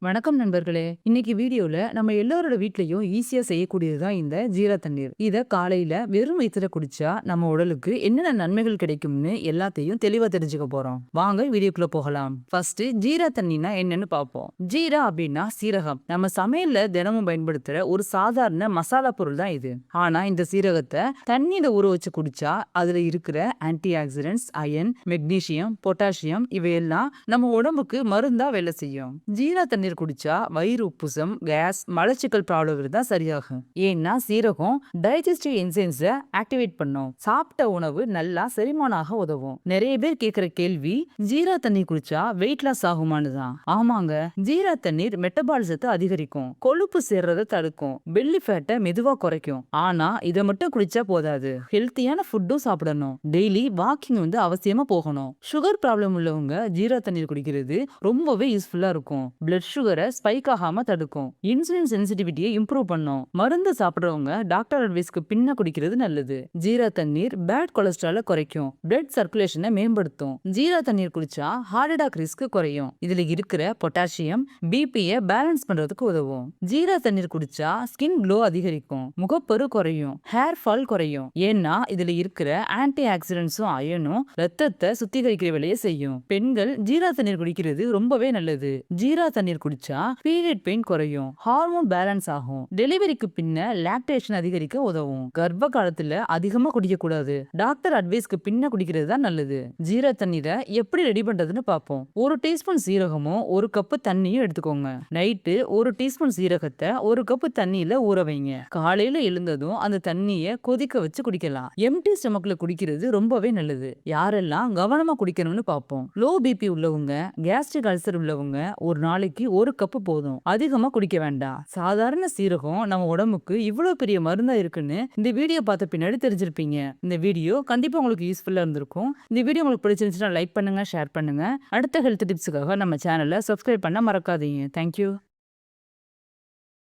வணக்கம் நண்பர்களே. இன்னைக்கு வீடியோல நம்ம எல்லாரோட வீட்லயும் ஈஸியா செய்யக்கூடியது தான் இந்த ஜீரா தண்ணீர். இத காலையில வெறும் வயித்துல குடிச்சா நம்ம உடலுக்கு என்னென்ன நன்மைகள் கிடைக்கும்னு எல்லாத்தையும் தெளிவா தெரிஞ்சுக்க போறோம். வாங்க வீடியோக்குள்ள போகலாம். ஃபர்ஸ்ட் ஜீரா தண்ணினா என்னன்னு பார்ப்போம். ஜீரா அப்படின்னா சீரகம். நம்ம சமையல்ல தினமும் பயன்படுத்துற ஒரு சாதாரண மசாலா பொருள் தான் இது. ஆனா இந்த சீரகத்தை தண்ணியில ஊற வச்சு குடிச்சா அதுல இருக்கிற antioxidants, iron, magnesium, potassium இவையெல்லாம் நம்ம உடம்புக்கு மருந்தா வேலை செய்யும். ஜீரா தண்ணீர் குடிச்சா வயிறு உப்புசம், கேஸ், மலச்சிக்கல் ப்ராப்ளம் இருந்தா சரியாகும். ஏன்னா சீரகம் டைஜஸ்டிவ் என்சைம்ஸை ஆக்டிவேட் பண்ணும். சாப்பிட்ட உணவு நல்லா செரிமானாக உதவும். நிறைய பேர் கேட்கிற கேள்வி, ஜீரா தண்ணி குடிச்சா வெயிட் லாஸ் ஆகுமான்னு தான். ஆமாங்க, ஜீரா தண்ணீர் மெட்டபாலிசத்தை அதிகரிக்கும், கொழுப்பு சேர்றதை தடுக்கும், பெல்லி ஃபேட்டை மெதுவா குறைக்கும். ஆனா இதை மட்டும் குடிச்சா போதாது, ஹெல்த்தியான ஃபுட்டும் சாப்பிடணும். டெய்லி வாக்கிங் அவசியமா போகணும். சுகர் ப்ராப்ளம் உள்ளவங்க ஜீரா தண்ணீர் குடிக்கிறது ரொம்பவே யூஸ்ஃபுல்லா இருக்கும். பிளட் சுகரை ஸ்பைக் ஆகாம தடுக்கும், இன்சுலின் சென்சிட்டிவிட்டியை இம்ப்ரூவ் பண்ணும். மருந்து சாப்பிடுறவங்க டாக்டர் அட்வைஸ்க்கு பின்ன குடிக்கிறது நல்லது. ஜீரா தண்ணீர் பேட் கொலஸ்ட்ரால குறைக்கும், பிளட் சர்க்குலேஷனை மேம்படுத்தும். ஜீரா தண்ணீர் குடிச்சா ஹார்ட் அட்டாக் ரிஸ்க் குறையும். இதுல இருக்கிற பொட்டாசியம் பிபியை பேலன்ஸ் பண்றதுக்கு உதவும். ஜீரா தண்ணீர் குடிச்சா ஸ்கின் க்ளோ அதிகரிக்கும், முகப்பரு குறையும், ஹேர் ஃபால் குறையும். ஏன்னா இதுல இருக்கிற ஆன்டி ஆக்சிடென்ட்ஸும் அயனும் ரத்தத்தை சுத்திகரிக்கிற வேலையை செய்யும். பெண்கள் ஜீரா தண்ணீர் குடிக்கிறது ரொம்பவே நல்லது. ஜீரா தண்ணீர் குடிச்சா பீரியட் பெயின் குறையும், ஹார்மோன் பேலன்ஸ் ஆகும், டெலிவரிக்கு பின்ன லாக்டேஷன் அதிகரிக்க உதவும். கர்ப்ப காலத்துல அதிகமா குடிக்க கூடாது, டாக்டர் அட்வைஸ்க்கு பின்ன குடிக்கிறது தான் நல்லது. ஜீரா தண்ணீரை எப்படி ரெடி பண்றதுன்னு பார்ப்போம். ஒரு டீஸ்பூன் சீரகமும் ஒரு கப்பு தண்ணியும் எடுத்துக்கோங்க. நைட்டு ஒரு டீஸ்பூன் சீரகத்தை ஒரு கப்பு தண்ணியில ஊற வைங்க. காலையில எழுந்ததும் அந்த தண்ணியை கொதிக்க வச்சு குடிக்கலாம். எம்டி ஸ்டொமக்ல குடிக்கிறது ரொம்பவே நல்லது. யாரெல்லாம் கவனமா குடிக்கணும்னு பார்ப்போம். லோ பிபி உள்ளவங்க, கேஸ்ட்ரிக் அல்சர் உள்ளவங்க ஒரு நாளைக்கு ஒரு கப்பு போதும், அதிகமா குடிக்க வேண்டாம். சாதாரண சீரகம் நம்ம உடம்புக்கு இவ்வளவு பெரிய மருந்தா இருக்குன்னு இந்த வீடியோ பார்த்த பின்னாடி தெரிஞ்சிருப்பீங்க. இந்த வீடியோ கண்டிப்பா உங்களுக்கு யூஸ்ஃபுல்லா இருந்திருக்கும். இந்த வீடியோ உங்களுக்கு பிடிச்சிருந்துச்சுன்னா லைக் பண்ணுங்க, ஷேர் பண்ணுங்க. அடுத்த ஹெல்த் டிப்ஸுக்காக நம்ம சேனலை சப்ஸ்கிரைப் பண்ண மறக்காதீங்க. தேங்க்யூ.